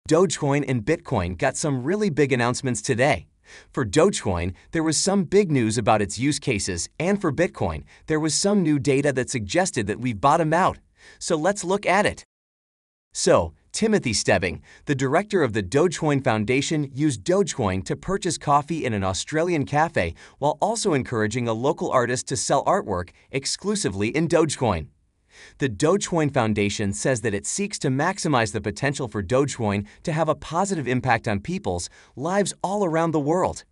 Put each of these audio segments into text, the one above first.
Dogecoin and Bitcoin got some really big announcements today. For Dogecoin, there was some big news about its use cases, and for Bitcoin, there was some new data that suggested that we've bottomed out. So let's look at it. So, Timothy Stebbing, the director of the Dogecoin Foundation, used Dogecoin to purchase coffee in an Australian cafe while also encouraging a local artist to sell artwork exclusively in Dogecoin. The Dogecoin Foundation says that it seeks to maximize the potential for Dogecoin to have a positive impact on people's lives all around the world.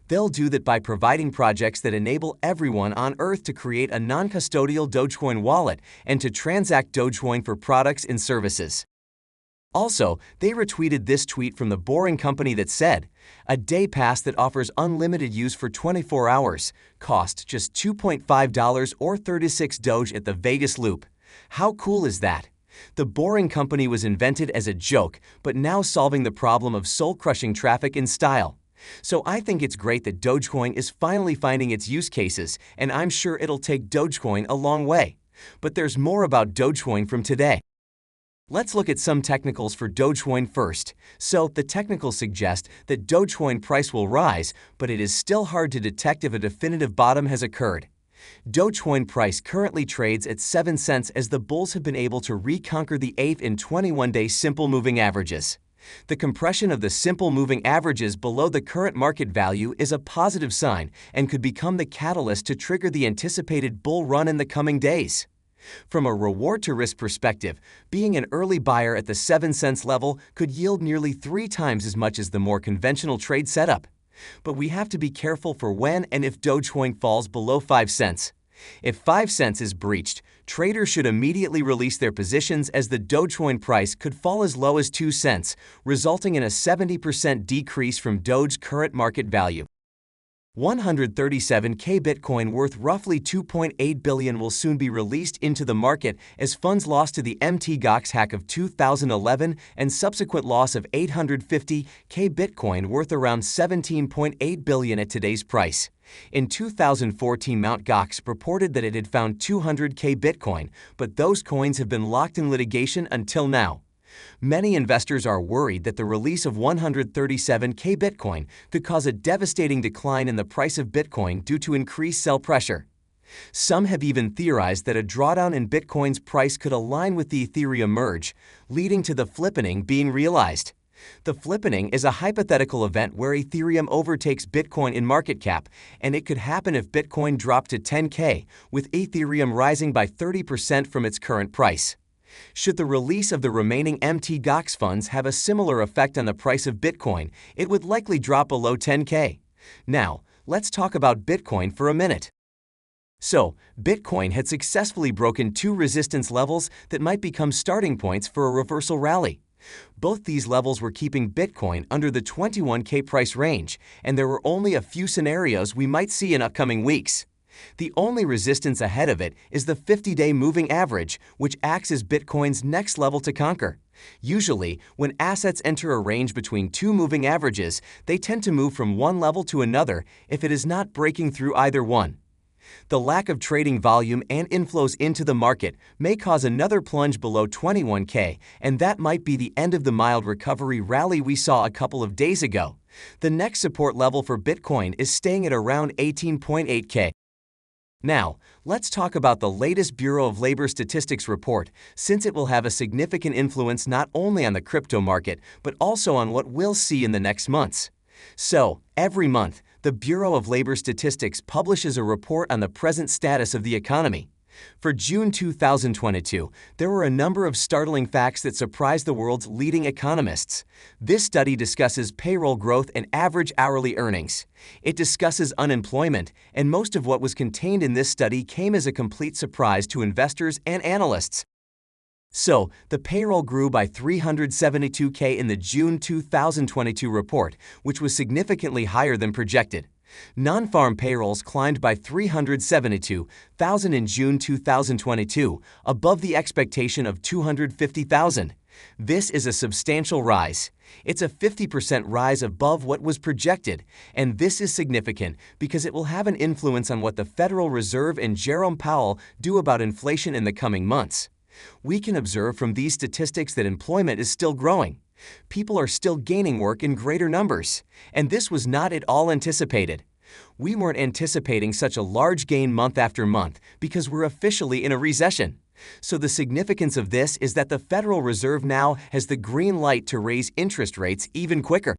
They'll do that by providing projects that enable everyone on Earth to create a non-custodial Dogecoin wallet and to transact Dogecoin for products and services. Also, they retweeted this tweet from the Boring Company that said, "A day pass that offers unlimited use for 24 hours, cost just $2.5 or 36 Doge at the Vegas Loop." How cool is that? The Boring Company was invented as a joke, but now solving the problem of soul-crushing traffic in style. So I think it's great that Dogecoin is finally finding its use cases, and I'm sure it'll take Dogecoin a long way. But there's more about Dogecoin from today. Let's look at some technicals for Dogecoin first. So, the technicals suggest that Dogecoin price will rise, but it is still hard to detect if a definitive bottom has occurred. Dogecoin price currently trades at 7 cents as the bulls have been able to reconquer the 8 in 21-day simple moving averages. The compression of the simple moving averages below the current market value is a positive sign and could become the catalyst to trigger the anticipated bull run in the coming days. From a reward-to-risk perspective, being an early buyer at the 7 cents level could yield nearly 3 times as much as the more conventional trade setup. But we have to be careful for when and if Dogecoin falls below 5 cents. If 5 cents is breached, traders should immediately release their positions as the Dogecoin price could fall as low as 2 cents, resulting in a 70% decrease from Doge's current market value. 137K Bitcoin worth roughly $2.8 billion will soon be released into the market as funds lost to the Mt. Gox hack of 2011 and subsequent loss of 850K Bitcoin worth around $17.8 billion at today's price. In 2014, Mt. Gox reported that it had found 200K Bitcoin, but those coins have been locked in litigation until now. Many investors are worried that the release of 137K Bitcoin could cause a devastating decline in the price of Bitcoin due to increased sell pressure. Some have even theorized that a drawdown in Bitcoin's price could align with the Ethereum merge, leading to the flippening being realized. The flippening is a hypothetical event where Ethereum overtakes Bitcoin in market cap, and it could happen if Bitcoin dropped to 10K, with Ethereum rising by 30% from its current price. Should the release of the remaining Mt. Gox funds have a similar effect on the price of Bitcoin, it would likely drop below 10K. Now, let's talk about Bitcoin for a minute. So, Bitcoin had successfully broken 2 resistance levels that might become starting points for a reversal rally. Both these levels were keeping Bitcoin under the 21K price range, and there were only a few scenarios we might see in upcoming weeks. The only resistance ahead of it is the 50-day moving average, which acts as Bitcoin's next level to conquer. Usually, when assets enter a range between 2 moving averages, they tend to move from one level to another if it is not breaking through either one. The lack of trading volume and inflows into the market may cause another plunge below 21K, and that might be the end of the mild recovery rally we saw a couple of days ago. The next support level for Bitcoin is staying at around 18.8K. Now, let's talk about the latest Bureau of Labor Statistics report, since it will have a significant influence not only on the crypto market, but also on what we'll see in the next months. So, every month, the Bureau of Labor Statistics publishes a report on the present status of the economy. For June 2022, there were a number of startling facts that surprised the world's leading economists. This study discusses payroll growth and average hourly earnings. It discusses unemployment, and most of what was contained in this study came as a complete surprise to investors and analysts. So, the payroll grew by 372K in the June 2022 report, which was significantly higher than projected. Non-farm payrolls climbed by 372,000 in June 2022, above the expectation of 250,000. This is a substantial rise. It's a 50% rise above what was projected, and this is significant because it will have an influence on what the Federal Reserve and Jerome Powell do about inflation in the coming months. We can observe from these statistics that employment is still growing. People are still gaining work in greater numbers, and this was not at all anticipated. We weren't anticipating such a large gain month after month because we're officially in a recession. So the significance of this is that the Federal Reserve now has the green light to raise interest rates even quicker.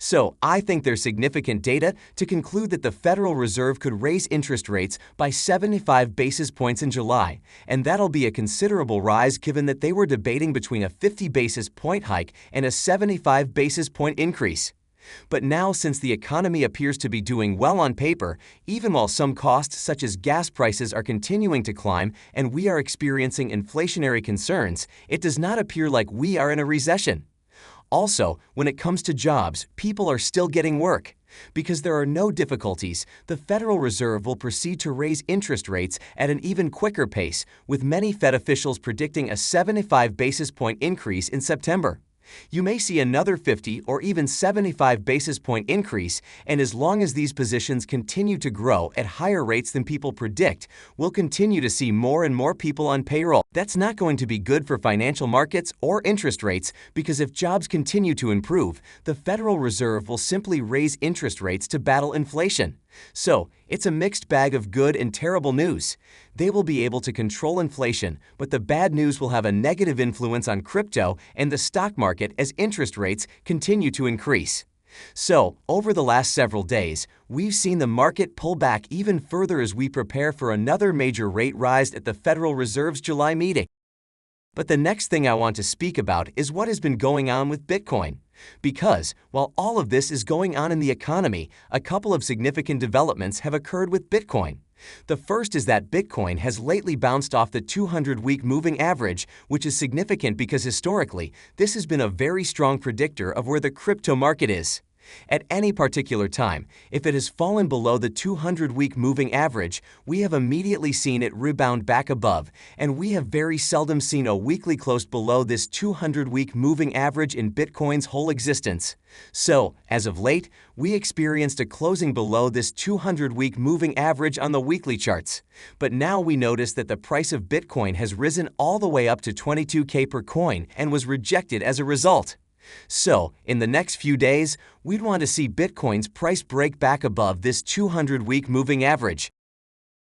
So I think there's significant data to conclude that the Federal Reserve could raise interest rates by 75 basis points in July, and that'll be a considerable rise given that they were debating between a 50 basis point hike and a 75 basis point increase. But now, since the economy appears to be doing well on paper, even while some costs such as gas prices are continuing to climb and we are experiencing inflationary concerns, it does not appear like we are in a recession. Also, when it comes to jobs, people are still getting work. Because there are no difficulties, the Federal Reserve will proceed to raise interest rates at an even quicker pace, with many Fed officials predicting a 75 basis point increase in September. You may see another 50 or even 75 basis point increase, and as long as these positions continue to grow at higher rates than people predict, we'll continue to see more and more people on payroll. That's not going to be good for financial markets or interest rates, because if jobs continue to improve, the Federal Reserve will simply raise interest rates to battle inflation. So, it's a mixed bag of good and terrible news. They will be able to control inflation, but the bad news will have a negative influence on crypto and the stock market as interest rates continue to increase. So, over the last several days, we've seen the market pull back even further as we prepare for another major rate rise at the Federal Reserve's July meeting. But the next thing I want to speak about is what has been going on with Bitcoin. Because, while all of this is going on in the economy, a couple of significant developments have occurred with Bitcoin. The first is that Bitcoin has lately bounced off the 200-week moving average, which is significant because historically, this has been a very strong predictor of where the crypto market is. At any particular time, if it has fallen below the 200-week moving average, we have immediately seen it rebound back above, and we have very seldom seen a weekly close below this 200-week moving average in Bitcoin's whole existence. So, as of late, we experienced a closing below this 200-week moving average on the weekly charts. But now we notice that the price of Bitcoin has risen all the way up to $22K per coin and was rejected as a result. So, in the next few days, we'd want to see Bitcoin's price break back above this 200-week moving average.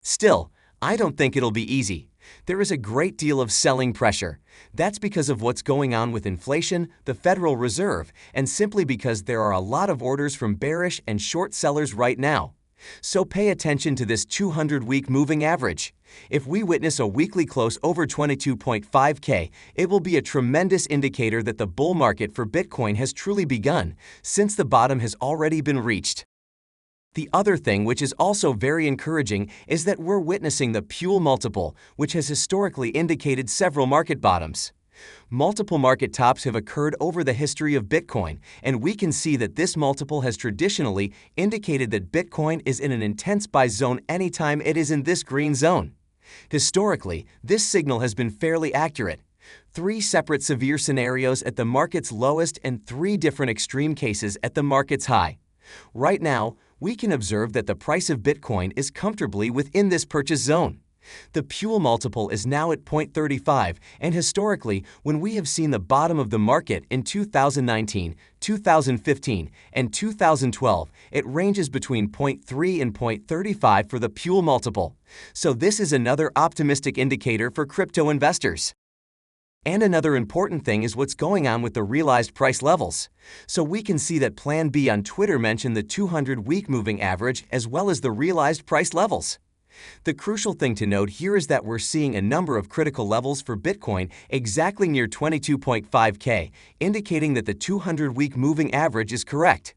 Still, I don't think it'll be easy. There is a great deal of selling pressure. That's because of what's going on with inflation, the Federal Reserve, and simply because there are a lot of orders from bearish and short sellers right now. So pay attention to this 200-week moving average. If we witness a weekly close over 22.5K, it will be a tremendous indicator that the bull market for Bitcoin has truly begun, since the bottom has already been reached. The other thing which is also very encouraging is that we're witnessing the Puell multiple, which has historically indicated several market bottoms. Multiple market tops have occurred over the history of Bitcoin, and we can see that this multiple has traditionally indicated that Bitcoin is in an intense buy zone anytime it is in this green zone. Historically, this signal has been fairly accurate. 3 separate severe scenarios at the market's lowest and 3 different extreme cases at the market's high. Right now, we can observe that the price of Bitcoin is comfortably within this purchase zone. The Puell multiple is now at 0.35, and historically, when we have seen the bottom of the market in 2019, 2015, and 2012, it ranges between 0.3 and 0.35 for the Puell multiple. So this is another optimistic indicator for crypto investors. And another important thing is what's going on with the realized price levels. So we can see that Plan B on Twitter mentioned the 200-week moving average as well as the realized price levels. The crucial thing to note here is that we're seeing a number of critical levels for Bitcoin exactly near 22.5K, indicating that the 200-week moving average is correct.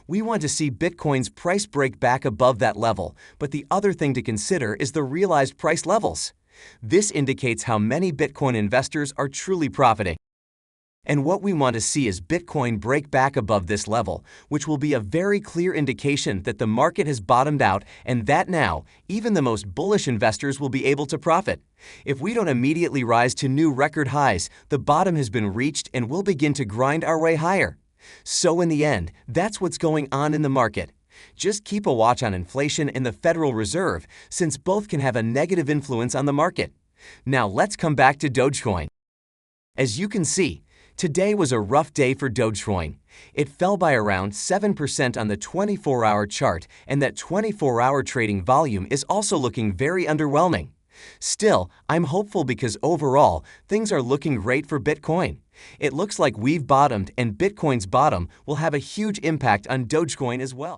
We want to see Bitcoin's price break back above that level, but the other thing to consider is the realized price levels. This indicates how many Bitcoin investors are truly profiting. And what we want to see is Bitcoin break back above this level, which will be a very clear indication that the market has bottomed out and that now, even the most bullish investors will be able to profit. If we don't immediately rise to new record highs, the bottom has been reached and we'll begin to grind our way higher. So in the end, that's what's going on in the market. Just keep a watch on inflation and the Federal Reserve, since both can have a negative influence on the market. Now let's come back to Dogecoin. As you can see, Today was a rough day for Dogecoin. It fell by around 7% on the 24-hour chart, and that 24-hour trading volume is also looking very underwhelming. Still, I'm hopeful because overall, things are looking great for Bitcoin. It looks like we've bottomed, and Bitcoin's bottom will have a huge impact on Dogecoin as well.